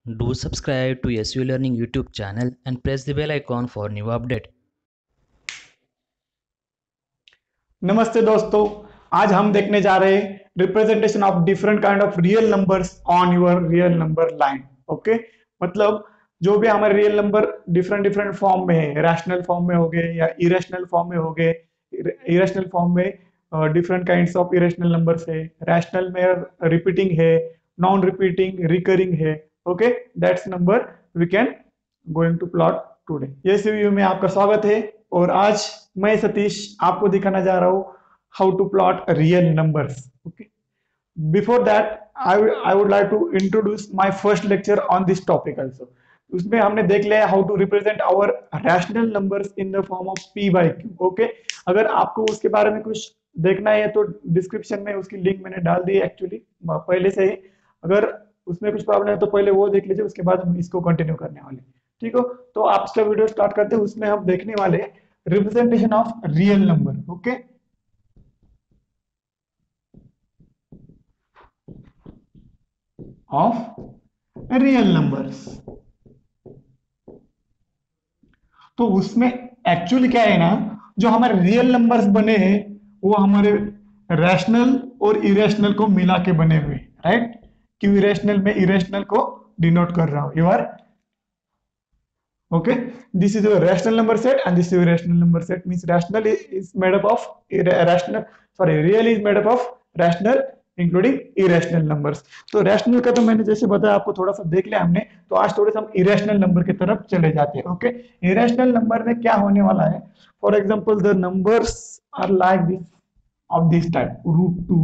Do subscribe to SU Learning YouTube channel and press the bell icon for new update. नमस्ते दोस्तों, आज हम देखने जा रहे हैं representation of different kind of real numbers on your real number line. Okay, मतलब जो भी हमारे real number different different form में है, रैशनल फॉर्म में हो गए या इरेशनल फॉर्म में हो गए। इरेशनल फॉर्म में different kinds of irrational numbers है, रैशनल में रिपीटिंग है, नॉन रिपीटिंग, रिकरिंग है। Okay, that's number we can going to plot today. ये सीवीयू में आपका स्वागत है और आज मैं सतीश आपको दिखाना जा रहा हूँ how to plot real numbers. Okay, before that I would like to introduce my first lecture on this topic also. उसमें हमने देख लिया how to represent our rational numbers in the form of p by q. Okay, अगर आपको उसके बारे में कुछ देखना है तो डिस्क्रिप्शन में उसकी लिंक मैंने डाल दी है एक्चुअली पहले से ही। अगर उसमें कुछ प्रॉब्लम है तो पहले वो देख लीजिए, उसके बाद हम इसको कंटिन्यू करने वाले। ठीक हो, तो आप इसका वीडियो स्टार्ट करते हैं। उसमें हम देखने वाले representation of real number. Okay, of real numbers. तो उसमें एक्चुअली क्या है ना, जो हमारे रियल नंबर्स बने हैं वो हमारे रैशनल और इरेशनल को मिला के बने हुए, राइट। क्यों इरेशनल में इरेशनल को डिनोट कर रहा हूं your. Okay, this is your rational number set and this is your rational number set. Means rational is made up of irrational, sorry, real is made up of rational including irrational numbers. तो rational का तो मैंने जैसे बताया आपको थोड़ा सा देख लिया हमने, तो आज थोड़े से हम इरेशनल नंबर की तरफ चले जाते हैं। ओके, इरेशनल नंबर में क्या होने वाला है, for example the numbers are like this of this type, root 2,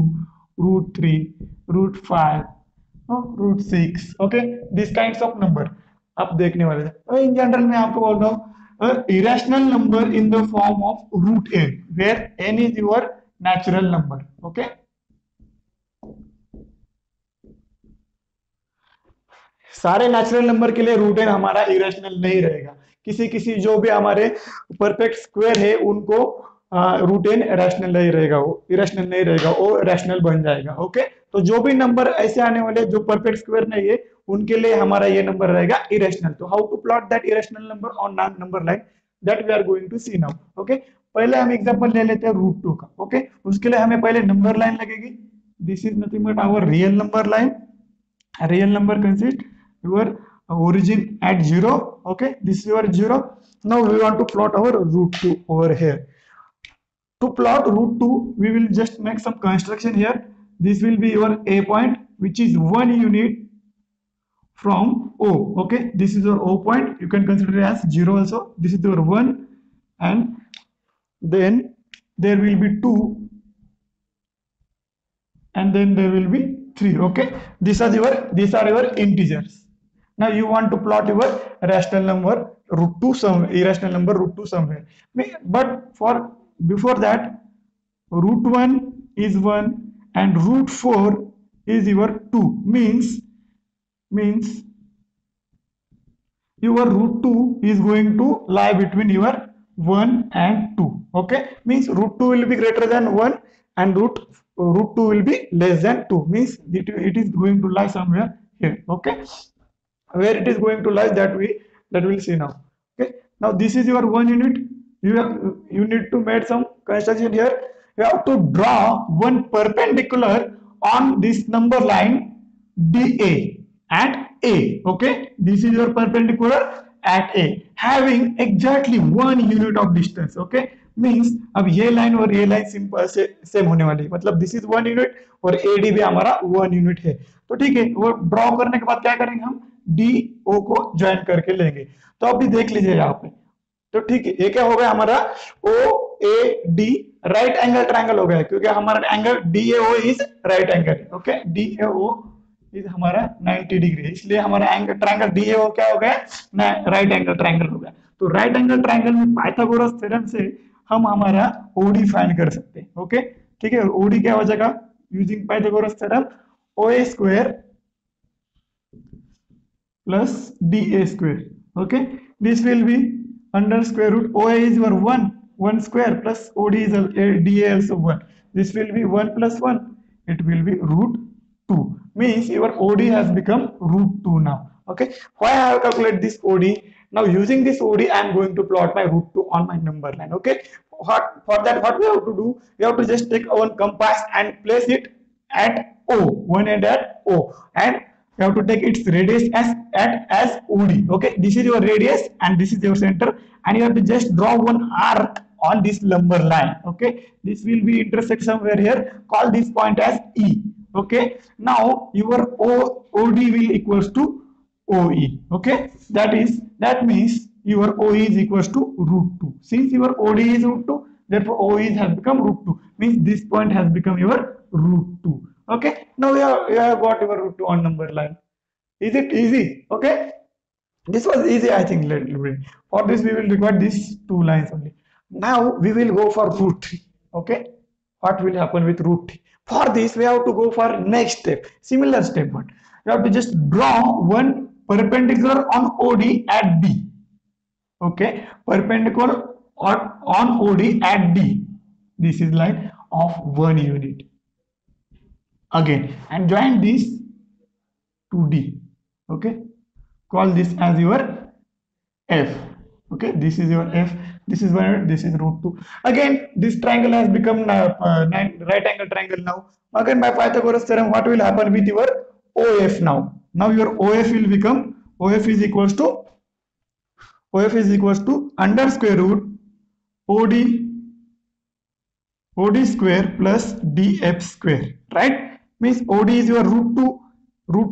root 3, root 5, root 6। Okay, this kinds of number आप देखने वाले हैं। इन जनरल में आपको बोल रहा हूँ irrational number in the form of root n, where n is your natural number. Okay, सारे नेचुरल नंबर के लिए रूट एन हमारा इरेशनल नहीं रहेगा। किसी किसी जो भी हमारे परफेक्ट स्क्वायर है उनको रूट एन रैशनल नहीं रहेगा, वो इरेशनल नहीं रहेगा, वो रैशनल बन जाएगा। ओके, तो जो भी नंबर ऐसे आने वाले जो परफेक्ट स्क्वायर नहीं है उनके लिए हमारा ये नंबर रहेगा इरेशनल। तो how to plot that irrational number on non number line, that we are going to see now. Okay, पहले हम एग्जांपल ले लेते हैं रूट 2 का। ओके, उसके लिए हमें पहले नंबर लाइन लगेगी। This is nothing but our real number line. Real number consist your origin at 0. Okay, this is your 0. Now we want to plot our root 2 over here. To plot root 2 we will just make some construction here. This will be your a point which is 1 unit from O. Okay, this is your O point, you can consider it as 0 also. This is your 1 and then there will be 2 and then there will be 3. Okay, these are your integers. Now you want to plot your rational number root 2 somewhere, irrational number root 2 somewhere. But for before that, root 1 is 1 and root 4 is your 2. Means your root 2 is going to lie between your 1 and 2. Okay, means root 2 will be greater than 1 and root 2 will be less than 2. Means it is going to lie somewhere here. Okay, where it is going to lie that we'll see now. Okay, now this is your 1 unit. You need to make some construction here. You have to draw one perpendicular on this number line DA at A. Okay, this is your perpendicular at A having exactly 1 unit of distance. Okay, means अब ये line और ये line simple से same होने वाली है, मतलब this is 1 unit और एडी भी हमारा 1 यूनिट है। तो ठीक है, वो ड्रॉ करने के बाद क्या करेंगे, हम डी ओ को ज्वाइन करके लेंगे। तो अभी देख लीजिए यहाँ पे, तो ठीक है, ये क्या हो गया हमारा O A D right angle triangle हो गया, क्योंकि हमारा angle D A O is right angle. Okay, D A O इज हमारा 90 डिग्री है, इसलिए हमारा angle triangle D A O क्या हो गया, राइट एंगल ट्रायंगल हो गया। तो राइट एंगल ट्रायंगल में पाइथागोरस थ्योरम से हम हमारा ओडी फाइंड कर सकते हैं। ओके, ठीक है, ओडी क्या हो जाएगा, using Pythagoras theorem O A square plus D A square. Okay, this will be under square root O A is your 1 square plus OD is DA also 1. This will be 1 plus 1. It will be root 2. Means your OD has become root 2 now. Okay, why I have calculated this OD? Now using this OD, I am going to plot my root 2 on my number line. Okay, for that, what we have to do? We have to just take our compass and place it at O, one end at O, and you have to take its radius as OD. Okay, this is your radius and this is your center, and you have to just draw one arc on this lumber line. Okay, this will be intersect somewhere here. Call this point as E. Okay, now your OD will equals to OE. Okay, that means your OE is equals to root 2. Since your OD is root 2, therefore OE has become root 2. Means this point has become your root 2. Okay, now we have got your root 2 on number line. Is it easy? Okay, this was easy, I think. For this, we will require these two lines only. Now we will go for root 3. Okay, what will happen with root 3? For this, we have to go for next step, similar step, but we have to just draw one perpendicular on OD at D. Okay, perpendicular on OD at D. This is line of 1 unit. Again, and join this to D. Okay, call this as your F. Okay, this is your F, this is where this is root 2. Again, this triangle has become right angle triangle now. Again, by Pythagoras theorem, what will happen with your OF now? Now your OF will become, OF is equals to under square root OD square plus DF square, right? Means OD is your root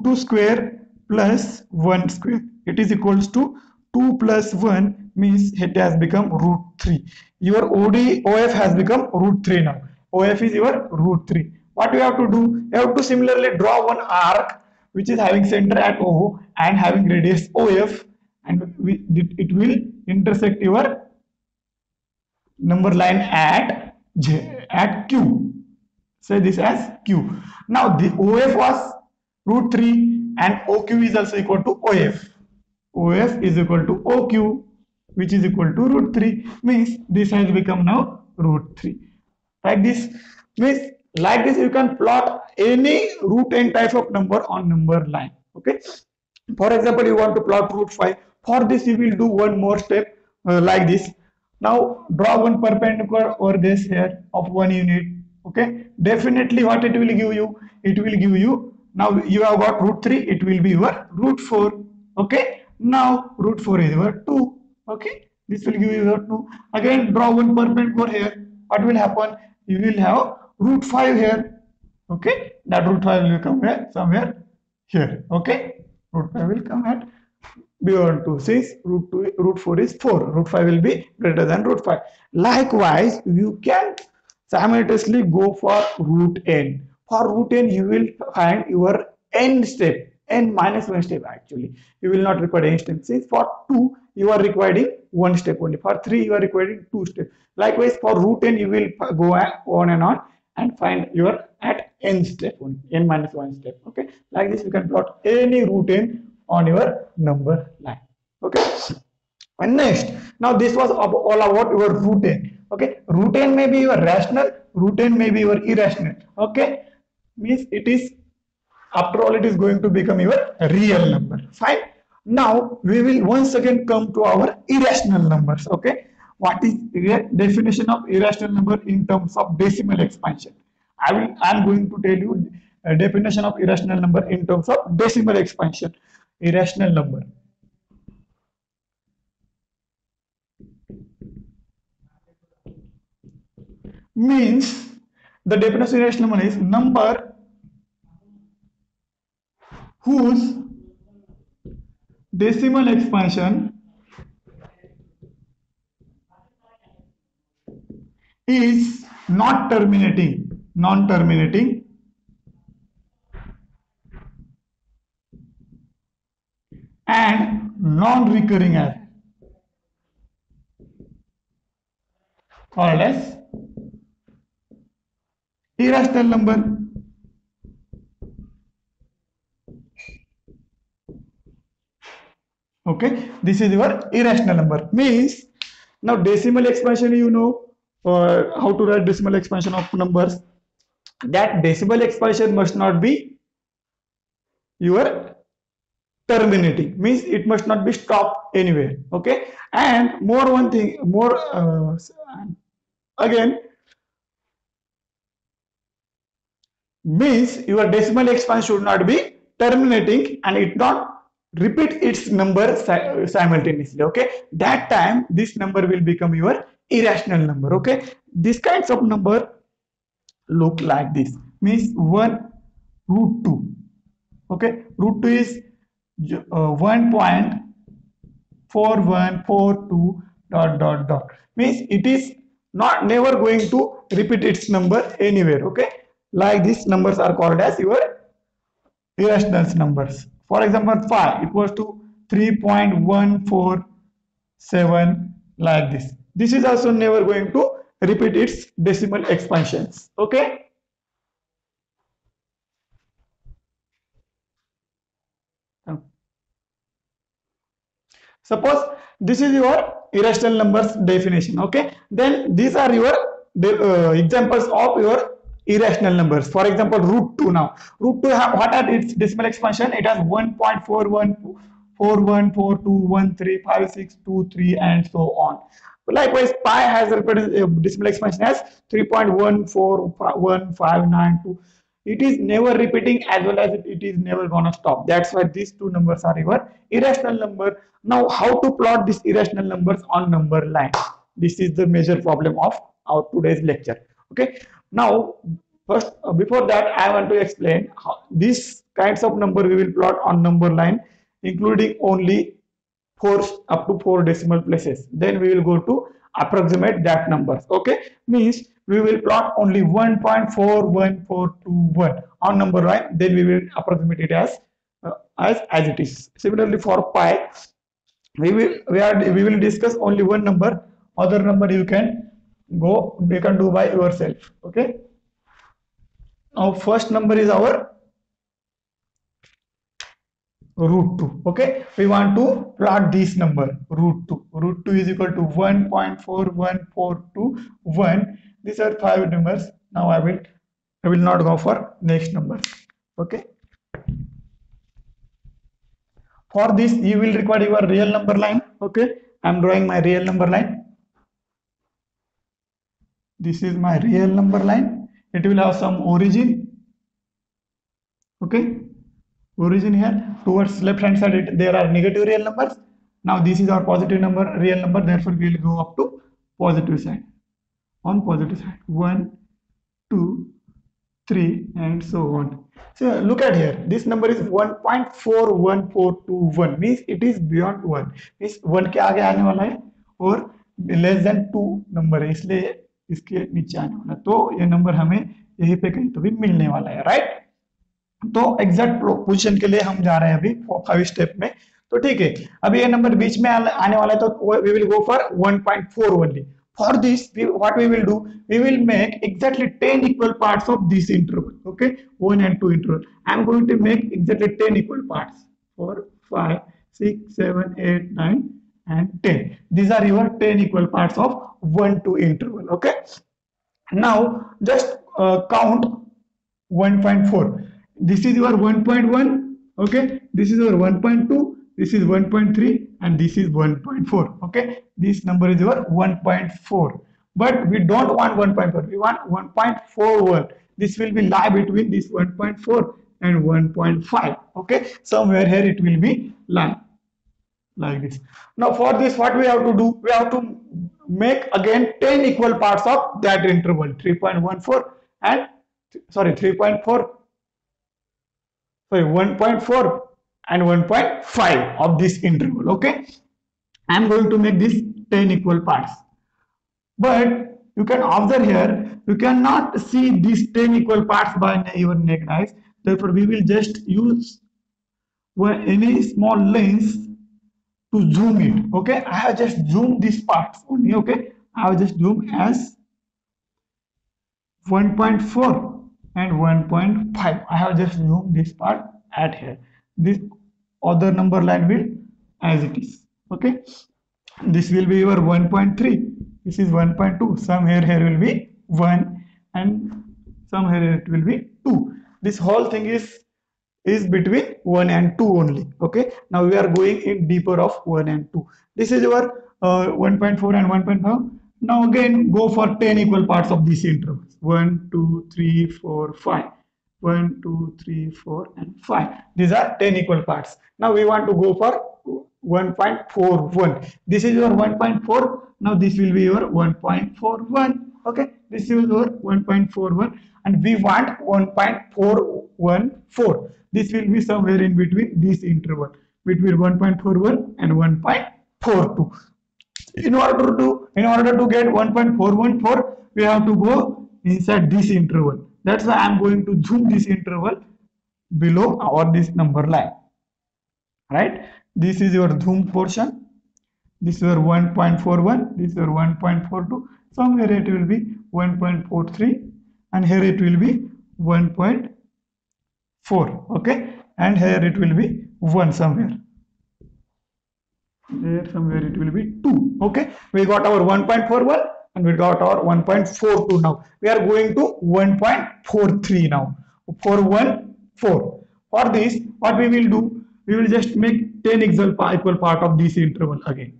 2 square plus 1 square. It is equals to 2 plus 1, means it has become root 3. Your OF has become root 3 now. OF is your root 3. What you have to do? You have to similarly draw one arc which is having center at O and having radius OF, and it will intersect your number line at Q. Say this as Q. Now the OF was root 3 and OQ is also equal to OF. OF is equal to OQ, which is equal to root 3, means this has become now root 3. Like this, means like this you can plot any root n type of number on number line. Okay, for example, you want to plot root 5. For this you will do one more step like this. Now draw one perpendicular over this here of 1 unit. Okay, definitely what it will give you? It will give you, now you have got root 3, it will be your root 4. Okay, now root 4 is your 2. Okay, this will give you your 2. Again, draw one perpendicular here. What will happen? You will have root 5 here. Okay, that root 5 will come here somewhere here. Okay, root 5 will come at beyond 2. Since root 4 is 4, root 5 will be greater than root 5. Likewise, you can simultaneously go for root n. For root n, you will find your n step, n minus 1 step actually. You will not require any step. Since for 2, you are requiring 1 step only. For 3, you are requiring 2 steps. Likewise, for root n, you will go on and find your at n step only, n minus 1 step. Okay, like this you can plot any root n on your number line. Okay, and next, now this was all about your root n. Okay, root n may be your rational, root n may be your irrational. Okay, means it is, after all, it is going to become your real number. Fine. Now we will once again come to our irrational numbers. Okay, what is the definition of irrational number in terms of decimal expansion? I am going to tell you a definition of irrational number in terms of decimal expansion. Irrational number means, the definition of irrational number is number whose decimal expansion is not terminating, non-terminating, and non-recurring as called as irrational number. Okay, this is your irrational number. Means, now decimal expansion, you know how to write decimal expansion of numbers. That decimal expansion must not be your terminating, means it must not be stopped anywhere. Okay, and more one thing more again, means your decimal expansion should not be terminating and it not repeat its number simultaneously. Okay, that time this number will become your irrational number. Okay, this kinds of number look like this, means 1 root 2. Okay, root 2 is 1.4142 dot dot dot, means it is not never going to repeat its number anywhere. Okay, like these numbers are called as your irrational numbers. For example, 5 equals to 3.147, like this. This is also never going to repeat its decimal expansions. Okay, suppose this is your irrational numbers definition. Okay, then these are your examples of your irrational numbers. For example, root 2. Now root 2 what are its decimal expansion? It has 1.4141413563 and so on. Likewise, pi has a decimal expansion as 3.141592. It is never repeating as well as it is never gonna stop. That's why these two numbers are your irrational number. Now, how to plot these irrational numbers on number line? This is the major problem of our today's lecture. Okay. Now, first before that, I want to explain how these kinds of number we will plot on number line, including only 4 up to 4 decimal places. Then we will go to approximate that numbers. Okay, means we will plot only 1.41421 on number line. Then we will approximate it as it is. Similarly, for pi, we will discuss only one number. Other number you can do by yourself. Okay. Now first number is our root 2. Okay, we want to plot this number root 2. Root 2 is equal to 1.41421. These are 5 numbers. Now I will not go for next number. Okay, for this you will require your real number line. Okay, I am drawing my real number line. This is my real number line. It will have some origin. Okay, origin here towards left hand side there are negative real numbers. Now this is our positive number, real number, therefore we will go up to positive side. On positive side 1 2 3 and so on. So look at here, this number is 1.41421, means it is beyond 1, means 1 के आगे आने वाला है और less than 2 number है, इसलिए इसके नीचे आने वाला है. तो ये नंबर हमें यहीं पे कहीं तो भी मिलने वाला है. राइट, तो एग्जैक्ट पोजीशन के लिए हम जा रहे हैं अभी 5 स्टेप में. तो ठीक है, अभी ये नंबर बीच में आने वाला है तो we will go for 1.4 only. For this, what we will do, we will make exactly 10 equal parts of this interval. Okay, 1 and 2 interval. I am going to make exactly 10 equal parts. 4, 5, 6, 7, 8, 9 and 10. These are your 10 equal parts of 1, 2 interval. Okay, now just count 1.4. This is your 1.1. Okay, this is your 1.2. This is 1.3 and this is 1.4. Okay, this number is your 1.4, but we don't want 1.4, we want 1.41. This will be lie between this 1.4 and 1.5. Okay, somewhere here it will be lie like this. Now for this, what we have to do, we have to make again 10 equal parts of that interval, 3.14 and 1.4 and 1.5 of this interval. Okay, I am going to make this 10 equal parts, but you can observe here, you cannot see these 10 equal parts by your naked eyes. Therefore we will just use any small lens to zoom it. Okay, I have just zoomed these parts only. Okay, I have just zoomed as 1.4 and 1.5. I have just zoomed this part at here. This other number line will as it is. Okay, this will be your 1.3. This is 1.2. Some here will be 1 and some here it will be 2. This whole thing is is between 1 and 2 only. Okay, now we are going in deeper of 1 and 2. This is your 1.4 and 1.5. Now again go for 10 equal parts of these intervals. 1, 2, 3, 4, 5. 1, 2, 3, 4, and 5. These are 10 equal parts. Now we want to go for 1.41. This is your 1.4. Now this will be your 1.41. Okay, this is your 1.41, and we want 1.414. This will be somewhere in between this interval, between 1.41 and 1.42. In order to get 1.414, we have to go inside this interval. That's why I'm going to zoom this interval below our this number line. Right? This is your zoom portion. This is your 1.41. This is your 1.42. Somewhere it will be 1.43, and here it will be 1.4. Okay, and here it will be 1 somewhere. There somewhere it will be 2. Okay, we got our 1.41 and we got our 1.42. Now we are going to 1.43 now. 414. For this, what we will do, we will just make 10 equal part of this interval again.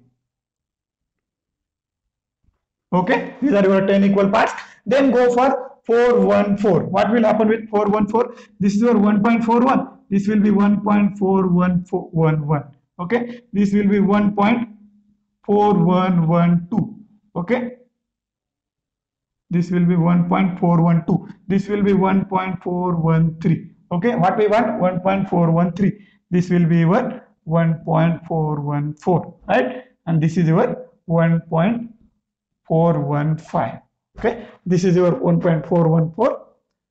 Okay, these are your 10 equal parts. Then go for 414. What will happen with 414? This is your 1.41. This will be 1.4111. Okay, this will be 1.4112. Okay, this will be 1.412. This will be 1.413. Okay, what we want? 1.413. This will be your 1.414, right? And this is your 1.415. Okay, this is your 1.414,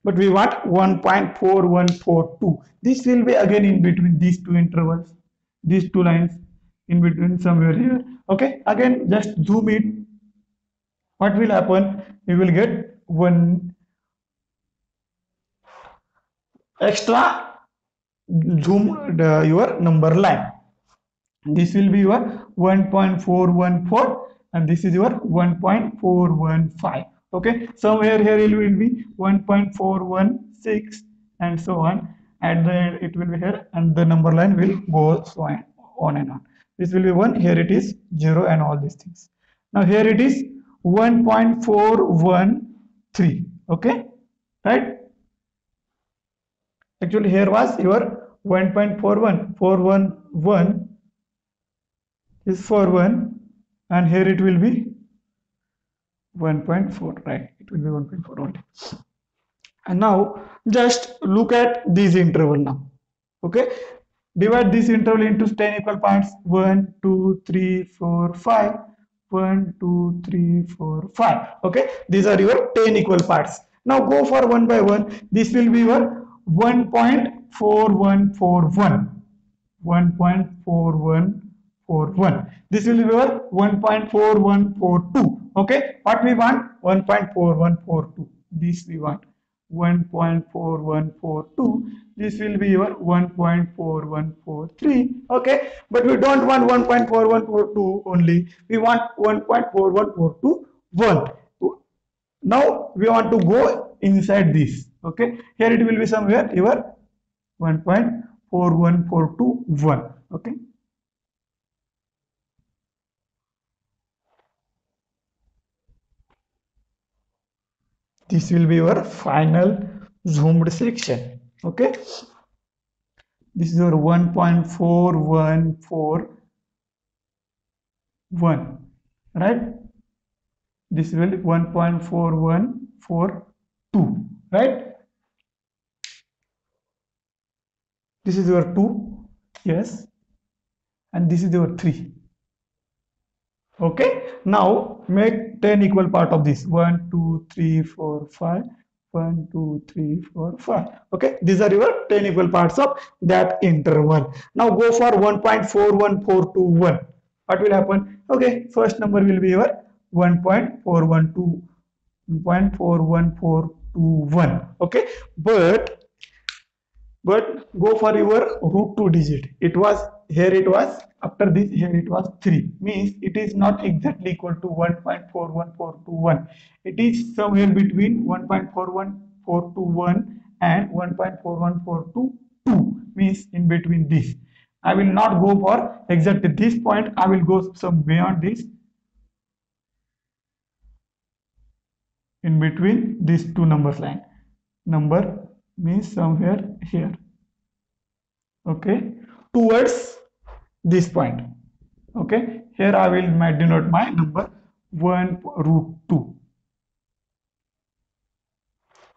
but we want 1.4142. This will be again in between these two intervals, these two lines, in between somewhere here. Okay, again just zoom it. What will happen? We will get one extra zoom your number line. This will be your 1.414, and this is your 1.415. Okay, somewhere here it will be 1.416 and so on. At the end it will be here, and the number line will go so on and on. This will be 1, here it is 0, and all these things. Now here it is 1.413. Okay, right? Actually here was your 1.41. 411 is 41, and here it will be 1.4, right? It will be 1.4 only. And now just look at this interval now. Okay, divide this interval into 10 equal parts. 1, 2, 3, 4, 5. 1, 2, 3, 4, 5. Okay, these are your 10 equal parts. Now go for one by one. This will be your 1.4141. 1.4141. This will be your 1.4142. Okay, what we want? 1.4142. This we want 1.4142. This will be your 1.4143. Okay, but we don't want 1.4142 only. We want 1.41421. Now we want to go inside this. Okay, here it will be somewhere your 1.41421. Okay, this will be your final zoomed section. Okay, this is your 1.4141, right? This will be 1.4142, right? This is your 2, yes, and this is your 3. Okay, now make 10 equal part of this. 1, 2, 3, 4, 5. 1, 2, 3, 4, 5. Okay, these are your 10 equal parts of that interval. Now go for 1.41421. What will happen? Okay, first number will be your 1.41421. Okay, but go for your root 2 digit. It was here, it was after this, here it was 3, means it is not exactly equal to 1.41421. It is somewhere between 1.41421 and 1.41422. means in between this. I will not go for exactly this point, I will go some beyond this, in between these two numbers line. Number means somewhere here, okay, towards this point. Okay, here I will denote my number 1 root 2.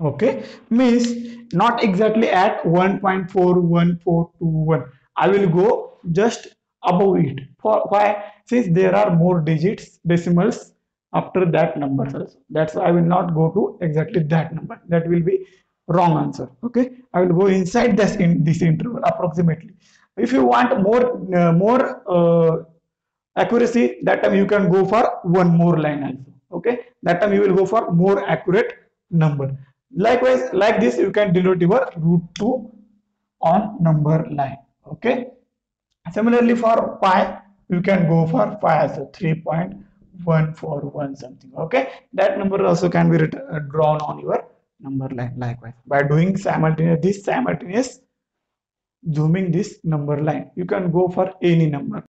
Okay, means not exactly at 1.41421. I will go just above it. For why? Since there are more digits, decimals after that number also. That's why I will not go to exactly that number. That will be wrong answer. Okay, I will go inside this in this interval approximately. If you want more accuracy, that time you can go for one more line also. Okay, that time you will go for more accurate number. Likewise, like this you can denote your root 2 on number line. Okay, similarly for pi you can go for pi as a 3.141 something. Okay, that number also can be drawn on your number line. Likewise, by doing simultaneous zooming this number line, you can go for any number.